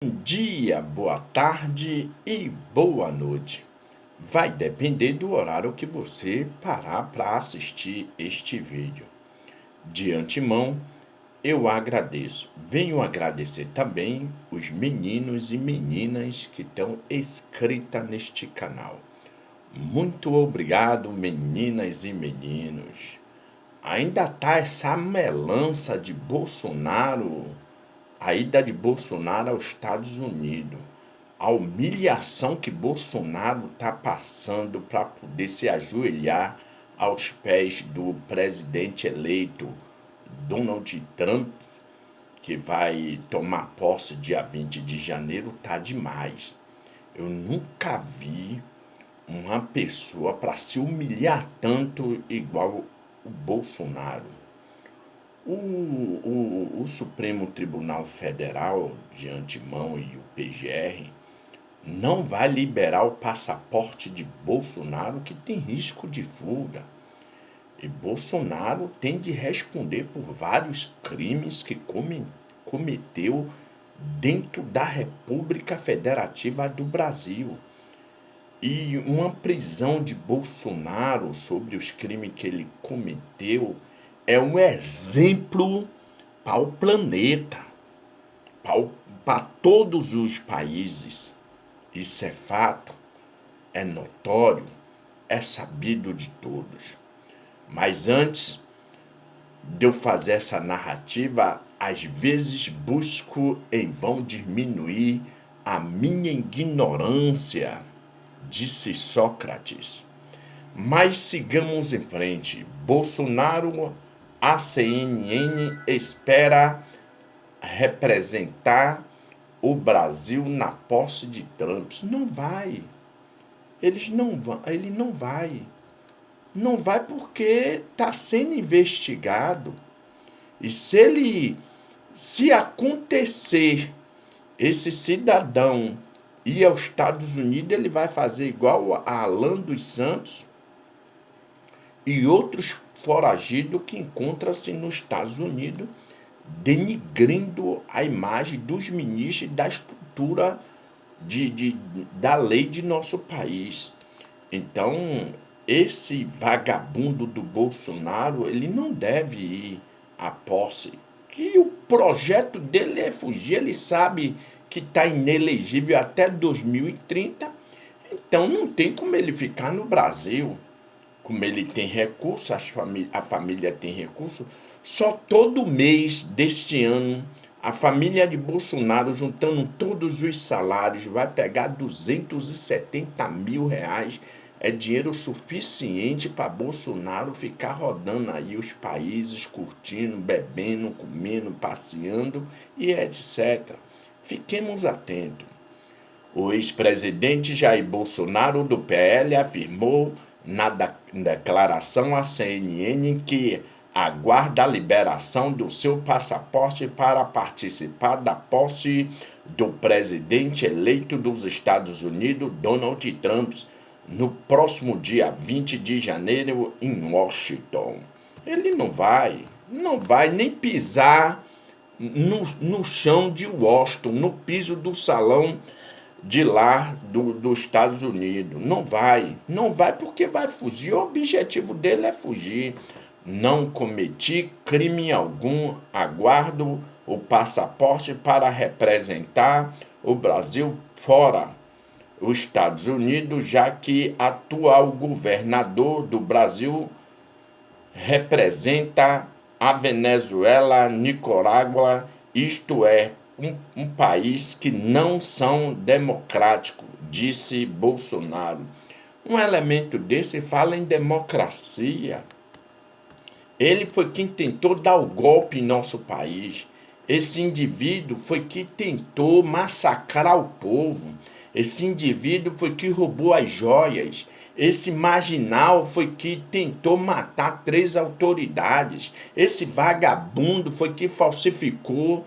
Bom dia, boa tarde e boa noite. Vai depender do horário que você parar para assistir este vídeo. De antemão, eu agradeço. Venho agradecer também os meninos e meninas que estão inscritas neste canal. Muito obrigado, meninas e meninos. Ainda tá essa melança de Bolsonaro, a ida de Bolsonaro aos Estados Unidos, a humilhação que Bolsonaro está passando para poder se ajoelhar aos pés do presidente eleito Donald Trump, que vai tomar posse dia 20 de janeiro, tá demais. Eu nunca vi uma pessoa para se humilhar tanto igual o Bolsonaro. O Supremo Tribunal Federal, de antemão, e o PGR, não vai liberar o passaporte de Bolsonaro, que tem risco de fuga. E Bolsonaro tem de responder por vários crimes que cometeu dentro da República Federativa do Brasil. E uma prisão de Bolsonaro sobre os crimes que ele cometeu é um exemplo para o planeta, para todos os países. Isso é fato, é notório, é sabido de todos. Mas antes de eu fazer essa narrativa, às vezes busco em vão diminuir a minha ignorância, disse Sócrates. Mas sigamos em frente. Bolsonaro, a CNN espera representar o Brasil na posse de Trump. Não vai. Ele não vai. Não vai porque está sendo investigado. E se acontecer esse cidadão ir aos Estados Unidos, ele vai fazer igual a Alan dos Santos e outros foragidos que encontram-se nos Estados Unidos, denigrindo a imagem dos ministros e da estrutura da lei de nosso país. Então, esse vagabundo do Bolsonaro, ele não deve ir à posse. Que o projeto dele é fugir, ele sabe que está inelegível até 2030, então não tem como ele ficar no Brasil. Como ele tem recurso, a família tem recurso, só todo mês deste ano, a família de Bolsonaro, juntando todos os salários, vai pegar 270 mil reais. É dinheiro suficiente para Bolsonaro ficar rodando aí os países, curtindo, bebendo, comendo, passeando e etc. Fiquemos atentos. O ex-presidente Jair Bolsonaro, do PL, afirmou na declaração à CNN que aguarda a liberação do seu passaporte para participar da posse do presidente eleito dos Estados Unidos, Donald Trump, no próximo dia 20 de janeiro em Washington. Ele não vai nem pisar no chão de Washington, no piso do salão de lá dos Estados Unidos. Não vai porque vai fugir. O objetivo dele é fugir. Não cometi crime algum, aguardo o passaporte para representar o Brasil fora os Estados Unidos, já que atual governador do Brasil representa a Venezuela, Nicarágua, isto é, um país que não são democráticos, disse Bolsonaro. Um elemento desse fala em democracia. Ele foi quem tentou dar o golpe em nosso país. Esse indivíduo foi que tentou massacrar o povo. Esse indivíduo foi que roubou as joias. Esse marginal foi que tentou matar 3 autoridades. Esse vagabundo foi que falsificou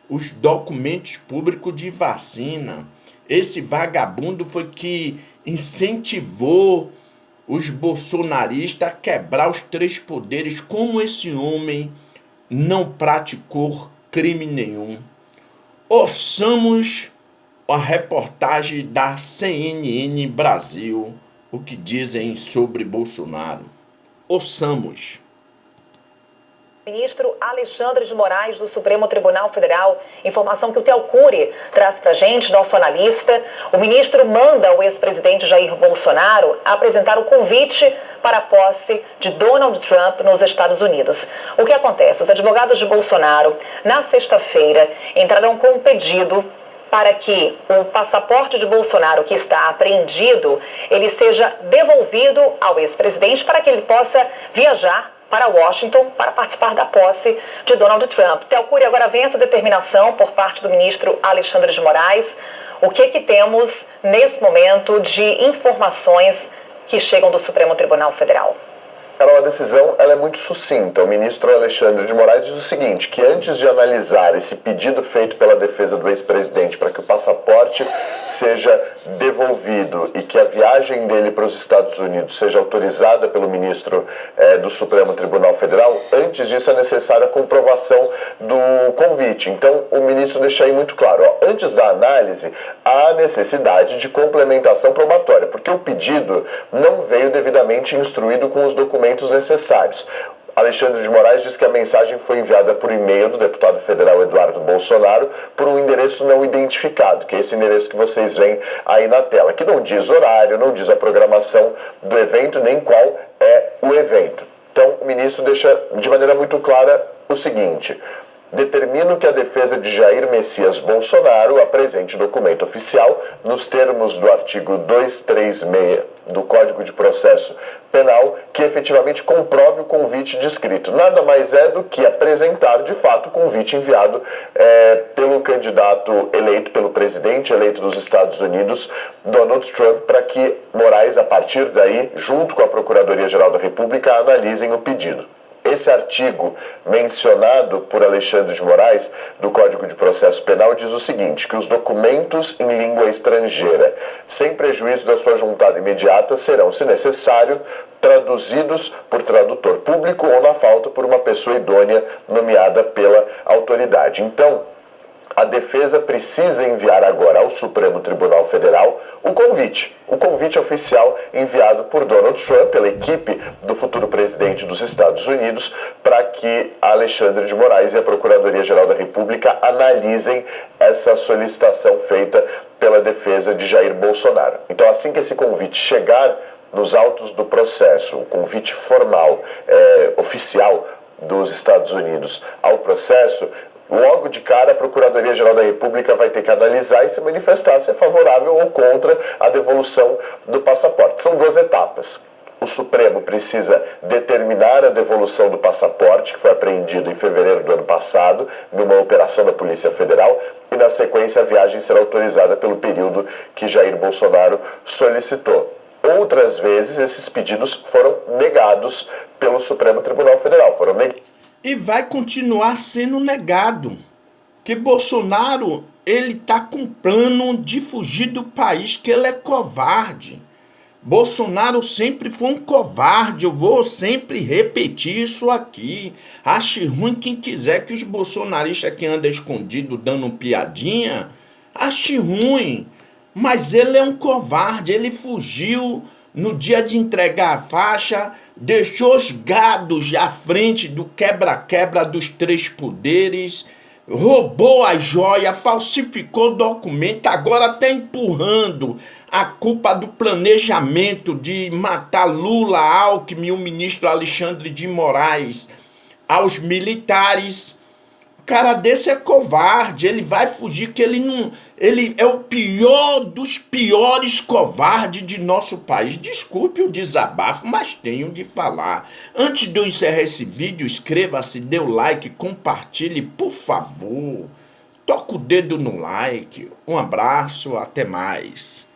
os documentos públicos de vacina. Esse vagabundo foi que incentivou os bolsonaristas a quebrar os 3 poderes. Como esse homem não praticou crime nenhum? Ouçamos a reportagem da CNN Brasil, o que dizem sobre Bolsonaro. Ouçamos. Ministro Alexandre de Moraes, do Supremo Tribunal Federal, informação que o Theo Cury traz para a gente, nosso analista. O ministro manda o ex-presidente Jair Bolsonaro apresentar o convite para a posse de Donald Trump nos Estados Unidos. O que acontece? Os advogados de Bolsonaro, na sexta-feira, entraram com um pedido para que o passaporte de Bolsonaro, que está apreendido, ele seja devolvido ao ex-presidente para que ele possa viajar para Washington para participar da posse de Donald Trump. Theo Cury, agora vem essa determinação por parte do ministro Alexandre de Moraes. O que temos nesse momento de informações que chegam do Supremo Tribunal Federal? Carol, a decisão ela é muito sucinta. O ministro Alexandre de Moraes diz o seguinte, que antes de analisar esse pedido feito pela defesa do ex-presidente para que o passaporte seja devolvido e que a viagem dele para os Estados Unidos seja autorizada pelo ministro do Supremo Tribunal Federal, antes disso é necessária a comprovação do convite. Então, o ministro deixa aí muito claro, antes da análise, há necessidade de complementação probatória, porque o pedido não veio devidamente instruído com os documentos necessários. Alexandre de Moraes diz que a mensagem foi enviada por e-mail do deputado federal Eduardo Bolsonaro por um endereço não identificado, que é esse endereço que vocês veem aí na tela, que não diz horário, não diz a programação do evento, nem qual é o evento. Então, o ministro deixa de maneira muito clara o seguinte: determino que a defesa de Jair Messias Bolsonaro apresente documento oficial nos termos do artigo 236 do Código de Processo Penal que efetivamente comprove o convite descrito. Nada mais é do que apresentar de fato o convite enviado pelo candidato eleito, pelo presidente eleito dos Estados Unidos, Donald Trump, para que Moraes, a partir daí, junto com a Procuradoria-Geral da República, analisem o pedido. Esse artigo mencionado por Alexandre de Moraes, do Código de Processo Penal, diz o seguinte, que os documentos em língua estrangeira, sem prejuízo da sua juntada imediata, serão, se necessário, traduzidos por tradutor público ou, na falta, por uma pessoa idônea nomeada pela autoridade. Então, a defesa precisa enviar agora ao Supremo Tribunal Federal o convite oficial enviado por Donald Trump, pela equipe do futuro presidente dos Estados Unidos, para que Alexandre de Moraes e a Procuradoria-Geral da República analisem essa solicitação feita pela defesa de Jair Bolsonaro. Então, assim que esse convite chegar nos autos do processo, um convite formal, oficial dos Estados Unidos ao processo, logo de cara, a Procuradoria-Geral da República vai ter que analisar e se manifestar se é favorável ou contra a devolução do passaporte. São duas etapas. O Supremo precisa determinar a devolução do passaporte, que foi apreendido em fevereiro do ano passado, numa operação da Polícia Federal, e na sequência a viagem será autorizada pelo período que Jair Bolsonaro solicitou. Outras vezes, esses pedidos foram negados pelo Supremo Tribunal Federal, E vai continuar sendo negado. Que Bolsonaro, ele tá com plano de fugir do país, que ele é covarde. Bolsonaro sempre foi um covarde, eu vou sempre repetir isso aqui. Ache ruim quem quiser que os bolsonaristas que andam escondido dando piadinha, ache ruim. Mas ele é um covarde, ele fugiu no dia de entregar a faixa, deixou os gados à frente do quebra-quebra dos três poderes, roubou a joia, falsificou documento, agora está empurrando a culpa do planejamento de matar Lula, Alckmin e o ministro Alexandre de Moraes aos militares. O cara desse é covarde, ele vai fugir, que ele não... Ele é o pior dos piores covardes de nosso país. Desculpe o desabafo, mas tenho de falar. Antes de eu encerrar esse vídeo, inscreva-se, dê o like, compartilhe, por favor. Toca o dedo no like. Um abraço, até mais.